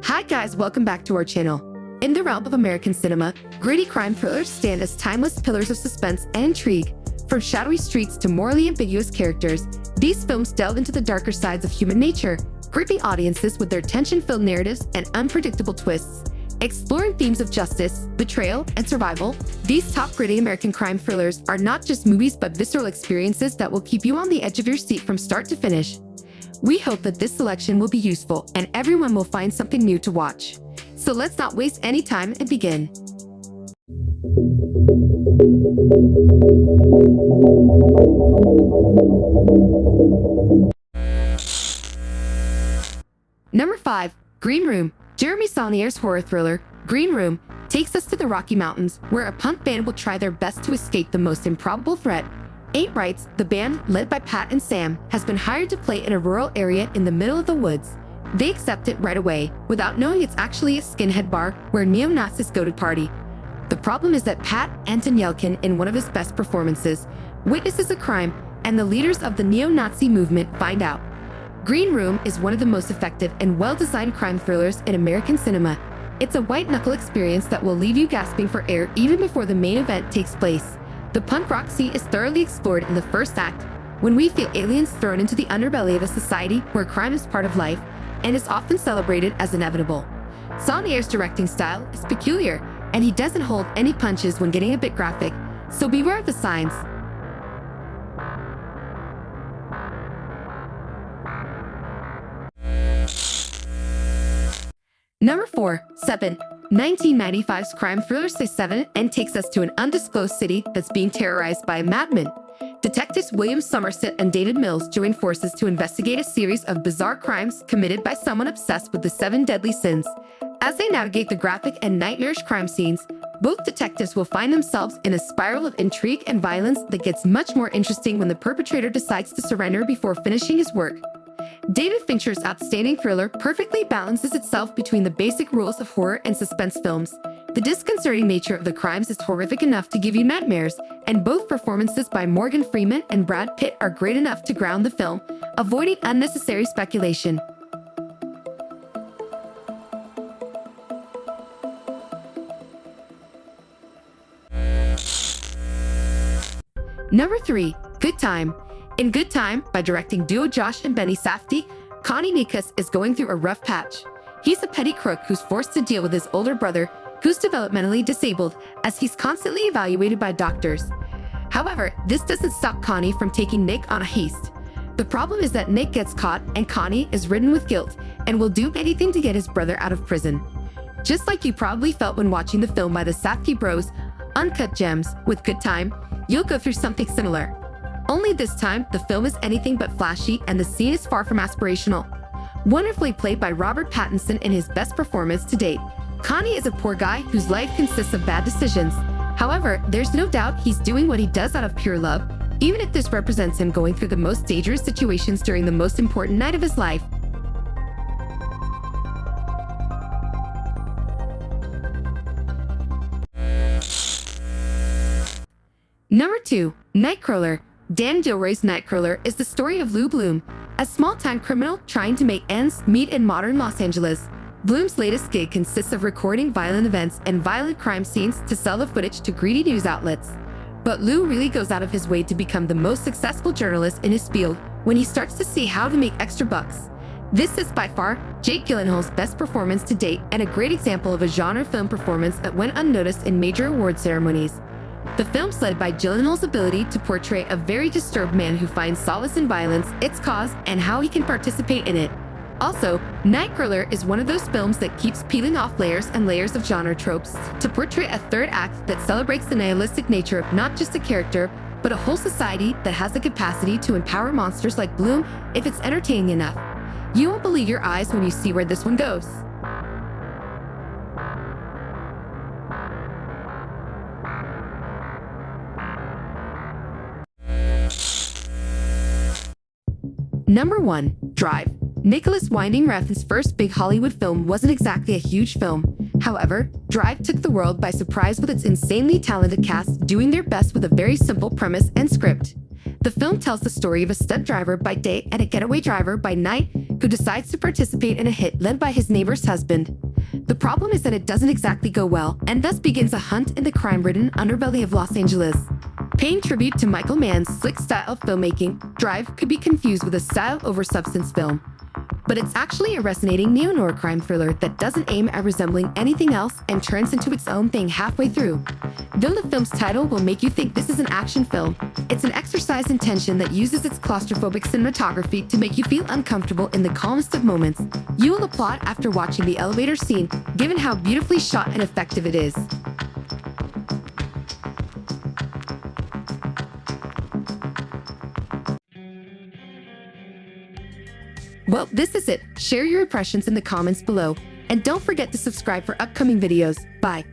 Hi guys, welcome back to our channel. In the realm of American cinema, gritty crime thrillers stand as timeless pillars of suspense and intrigue. From shadowy streets to morally ambiguous characters, these films delve into the darker sides of human nature, gripping audiences with their tension-filled narratives and unpredictable twists. Exploring themes of justice, betrayal, and survival, these top gritty American crime thrillers are not just movies but visceral experiences that will keep you on the edge of your seat from start to finish. We hope that this selection will be useful and everyone will find something new to watch. So let's not waste any time and begin. Number 5. Green Room. Jeremy Saulnier's horror thriller, Green Room, takes us to the Rocky Mountains, where a punk band will try their best to escape the most improbable threat. Ain't Rights, the band, led by Pat and Sam, has been hired to play in a rural area in the middle of the woods. They accept it right away, without knowing it's actually a skinhead bar where neo-Nazis go to party. The problem is that Pat, Anton Yelkin, in one of his best performances, witnesses a crime, and the leaders of the neo-Nazi movement find out. Green Room is one of the most effective and well-designed crime thrillers in American cinema. It's a white-knuckle experience that will leave you gasping for air even before the main event takes place. The punk rock scene is thoroughly explored in the first act, when we feel aliens thrown into the underbelly of a society where crime is part of life and is often celebrated as inevitable. Saulnier's directing style is peculiar, and he doesn't hold any punches when getting a bit graphic, so beware of the signs. Number 4. 7. 1995's crime thriller says 7 and takes us to an undisclosed city that's being terrorized by a madman. Detectives William Somerset and David Mills join forces to investigate a series of bizarre crimes committed by someone obsessed with the 7 deadly sins. As they navigate the graphic and nightmarish crime scenes, both detectives will find themselves in a spiral of intrigue and violence that gets much more interesting when the perpetrator decides to surrender before finishing his work. David Fincher's outstanding thriller perfectly balances itself between the basic rules of horror and suspense films. The disconcerting nature of the crimes is horrific enough to give you nightmares, and both performances by Morgan Freeman and Brad Pitt are great enough to ground the film, avoiding unnecessary speculation. Number 3. Good Time. In Good Time, by directing duo Josh and Benny Safdie, Connie Nikas is going through a rough patch. He's a petty crook who's forced to deal with his older brother, who's developmentally disabled, as he's constantly evaluated by doctors. However, this doesn't stop Connie from taking Nick on a heist. The problem is that Nick gets caught and Connie is ridden with guilt and will do anything to get his brother out of prison. Just like you probably felt when watching the film by the Safdie bros, Uncut Gems, with Good Time, you'll go through something similar. Only this time, the film is anything but flashy and the scene is far from aspirational. Wonderfully played by Robert Pattinson in his best performance to date, Connie is a poor guy whose life consists of bad decisions. However, there's no doubt he's doing what he does out of pure love, even if this represents him going through the most dangerous situations during the most important night of his life. Number 2. Nightcrawler. Dan Gilroy's Nightcrawler is the story of Lou Bloom, a small-time criminal trying to make ends meet in modern Los Angeles. Bloom's latest gig consists of recording violent events and violent crime scenes to sell the footage to greedy news outlets. But Lou really goes out of his way to become the most successful journalist in his field when he starts to see how to make extra bucks. This is by far Jake Gyllenhaal's best performance to date and a great example of a genre film performance that went unnoticed in major award ceremonies. The film's led by Gyllenhaal's ability to portray a very disturbed man who finds solace in violence, its cause, and how he can participate in it. Also, Nightcrawler is one of those films that keeps peeling off layers and layers of genre tropes to portray a third act that celebrates the nihilistic nature of not just a character, but a whole society that has the capacity to empower monsters like Bloom if it's entertaining enough. You won't believe your eyes when you see where this one goes. Number 1. Drive. Nicholas Winding Refn's first big Hollywood film wasn't exactly a huge film. However, Drive took the world by surprise with its insanely talented cast doing their best with a very simple premise and script. The film tells the story of a stunt driver by day and a getaway driver by night who decides to participate in a hit led by his neighbor's husband. The problem is that it doesn't exactly go well, and thus begins a hunt in the crime-ridden underbelly of Los Angeles. Paying tribute to Michael Mann's slick style of filmmaking, Drive could be confused with a style over substance film. But it's actually a resonating neo-noir crime thriller that doesn't aim at resembling anything else and turns into its own thing halfway through. Though the film's title will make you think this is an action film, it's an exercise in tension that uses its claustrophobic cinematography to make you feel uncomfortable in the calmest of moments. You will applaud after watching the elevator scene, given how beautifully shot and effective it is. Well, this is it. Share your impressions in the comments below, and don't forget to subscribe for upcoming videos. Bye.